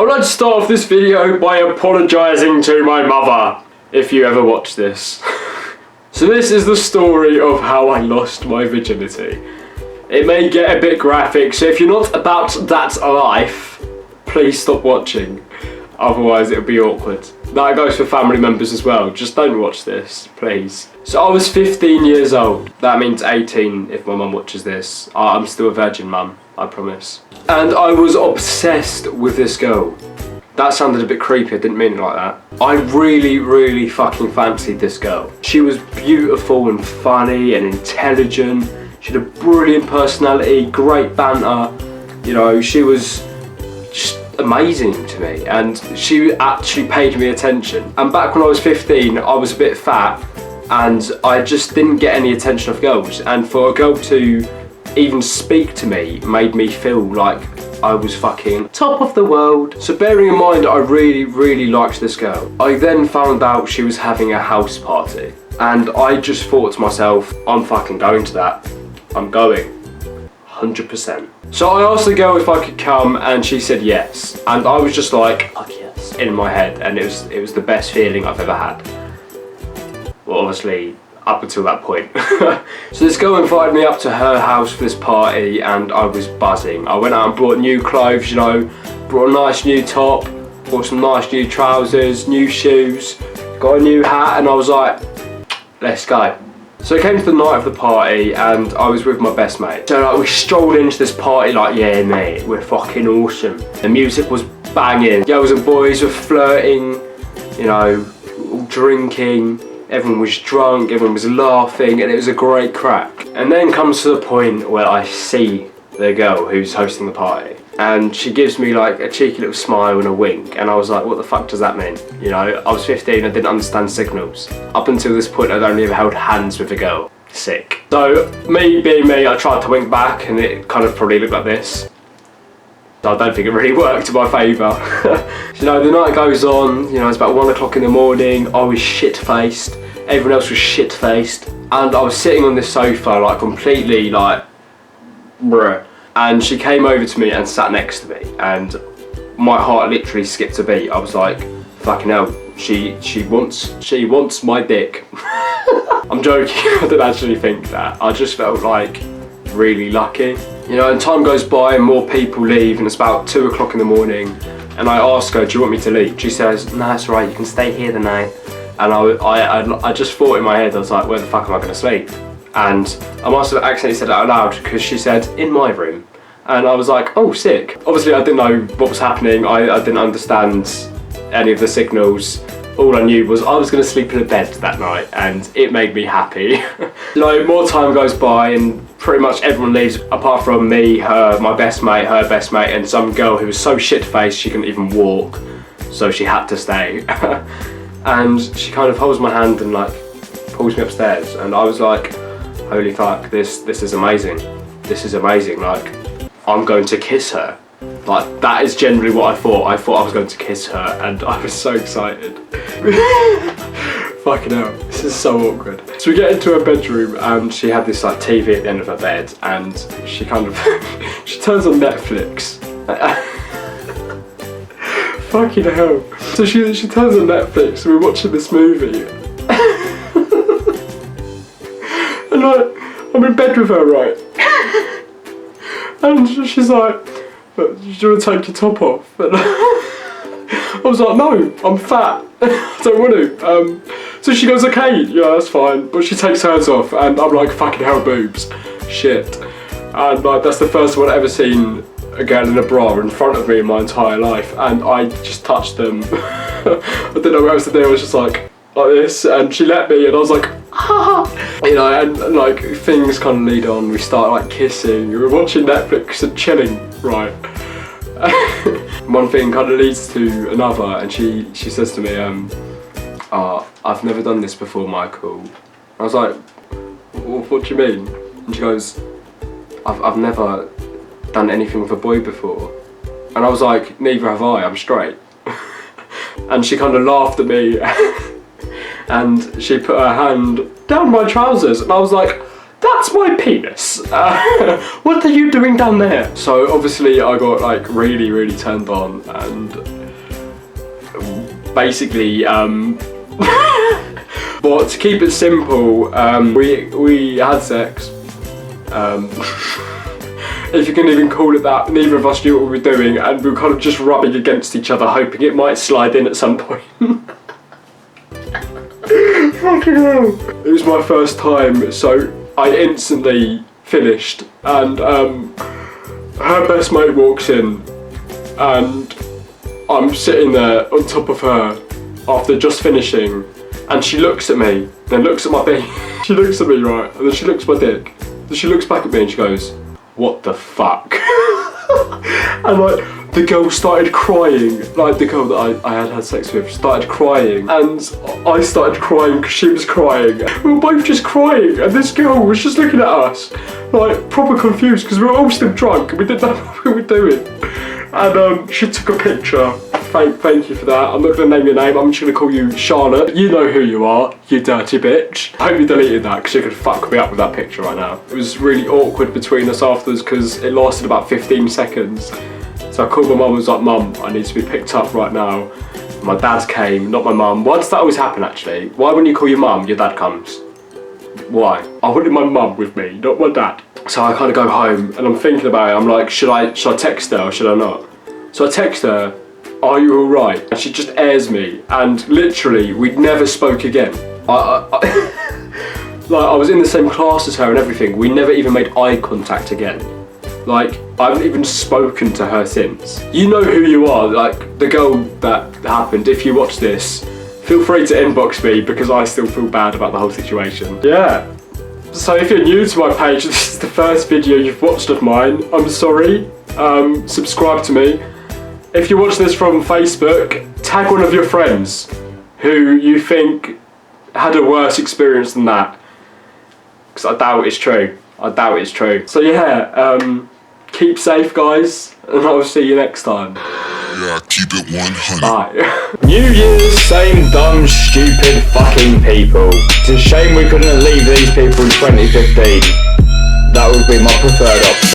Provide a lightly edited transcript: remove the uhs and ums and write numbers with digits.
I would like to start off this video by apologising to my mother, if you ever watch this. So this is the story of how I lost my virginity. It may get a bit graphic, so if you're not about that life, please stop watching. Otherwise it'll be awkward. That goes for family members as well. Just don't watch this, please. So I was 15 years old. That means 18 if my mum watches this. I'm still a virgin, mum, I promise. And I was obsessed with this girl. That sounded a bit creepy, I didn't mean it like that. I really fucking fancied this girl. She was beautiful and funny and intelligent. She had a brilliant personality, great banter. You know, she was just amazing to me, and she actually paid me attention. And back when I was 15, I was a bit fat and I just didn't get any attention of girls, and for a girl to even speak to me made me feel like I was fucking top of the world. So bearing in mind I really liked this girl, I then found out she was having a house party, and I just thought to myself, I'm fucking going to that. I'm going, 100%. So I asked the girl if I could come, and she said yes, and I was just like, fuck yes, in my head, and it was the best feeling I've ever had. Well, obviously up until that point. So this girl invited me up to her house for this party, and I was buzzing. I went out and brought new clothes, you know, brought a nice new top, bought some nice new trousers, new shoes, got a new hat, and I was like, let's go. So it came to the night of the party, and I was with my best mate. So like, we strolled into this party like, yeah mate, we're fucking awesome. The music was banging, girls and boys were flirting, you know, all drinking. Everyone was drunk, everyone was laughing, and it was a great crack. And then comes to the point where I see the girl who's hosting the party, and she gives me like a cheeky little smile and a wink, and I was like, what the fuck does that mean? You know, I was 15, I didn't understand signals. Up until this point, I'd only ever held hands with a girl. Sick. So, me being me, I tried to wink back, and it kind of probably looked like this. I don't think it really worked in my favour. You know, the night goes on, you know, it's about 1 o'clock in the morning, I was shit-faced, everyone else was shit-faced, and I was sitting on this sofa, like, completely, like, bruh. And she came over to me and sat next to me, and my heart literally skipped a beat. I was like, fucking hell, she wants my dick. I'm joking, I didn't actually think that. I just felt like really lucky. You know, and time goes by and more people leave, and it's about 2 o'clock in the morning, and I ask her, do you want me to leave? She says, no, it's alright, you can stay here the night. And I just thought in my head, I was like, where the fuck am I going to sleep? And I must have accidentally said it out loud, because she said, in my room. And I was like, oh, sick. Obviously I didn't know what was happening, I didn't understand any of the signals. All I knew was I was going to sleep in a bed that night, and it made me happy. You know, more time goes by, and pretty much everyone leaves apart from me, her, my best mate, her best mate, and some girl who was so shit-faced she couldn't even walk, so she had to stay. And she kind of holds my hand and like pulls me upstairs, and I was like, holy fuck, this is amazing. This is amazing, like, I'm going to kiss her. Like, that is generally what I thought. I thought I was going to kiss her, and I was so excited. Fucking hell, this is so awkward. So we get into her bedroom, and she had this like TV at the end of her bed, and she kind of, she turns on Netflix. Fucking hell. So she turns on Netflix, and we're watching this movie. And I'm in bed with her, right? And she's like, do you want to take your top off? And I was like, no, I'm fat. I don't want to. So she goes, okay, yeah, that's fine. But she takes hers off, and I'm like, fucking hell, boobs. Shit. And like, that's the first time I've ever seen a girl in a bra in front of me in my entire life, and I just touched them. I didn't know what else to do. I was just like this, and she let me, and I was like, ah. You know, and like things kind of lead on. We start like kissing. We were watching Netflix and chilling, right? One thing kind of leads to another, and she says to me, I've never done this before, Michael. I was like, well, what do you mean? And she goes, I've never done anything with a boy before. And I was like, neither have I, I'm straight. And she kind of laughed at me, and she put her hand down my trousers, and I was like, that's my penis. What are you doing down there? So obviously I got like really, really turned on, and basically, but to keep it simple, we had sex. If you can even call it that, neither of us knew what we were doing, and we were kind of just rubbing against each other, hoping it might slide in at some point. Fucking hell. It was my first time, so I instantly finished, and her best mate walks in, and I'm sitting there on top of her after just finishing, and she looks at me, then looks at my dick. She looks at me, right, and then she looks at my dick, then she looks back at me and she goes, "What the fuck?" And like, the girl started crying, like the girl that I had sex with started crying, and I started crying because she was crying. We were both just crying, and this girl was just looking at us like proper confused because we were all still drunk and we didn't know what we were doing. And she took a picture. Thank you for that. I'm not gonna name your name, I'm just gonna call you Charlotte. You know who you are, you dirty bitch. I hope you deleted that because you could fuck me up with that picture right now. It was really awkward between us afterwards because it lasted about 15 seconds. So I called my mum and was like, "Mum, I need to be picked up right now." My dad came, not my mum. Why does that always happen actually? Why when you call your mum, your dad comes? Why? I wanted my mum with me, not my dad. So I kind of go home and I'm thinking about it. I'm like, should I text her or should I not? So I text her, "Are you alright?" And she just airs me, and literally we never spoke again. Like, I was in the same class as her and everything. We never even made eye contact again. Like, I haven't even spoken to her since. You know who you are, like the girl that happened. If you watch this, feel free to inbox me because I still feel bad about the whole situation. Yeah. So if you're new to my page, this is the first video you've watched of mine. I'm sorry. Subscribe to me. If you watch this from Facebook, tag one of your friends who you think had a worse experience than that. Because I doubt it's true. I doubt it's true. So yeah, keep safe guys, and I'll see you next time. Yeah, keep it 100. Bye. New Year's, same dumb, stupid fucking people. It's a shame we couldn't leave these people in 2015. That would be my preferred option.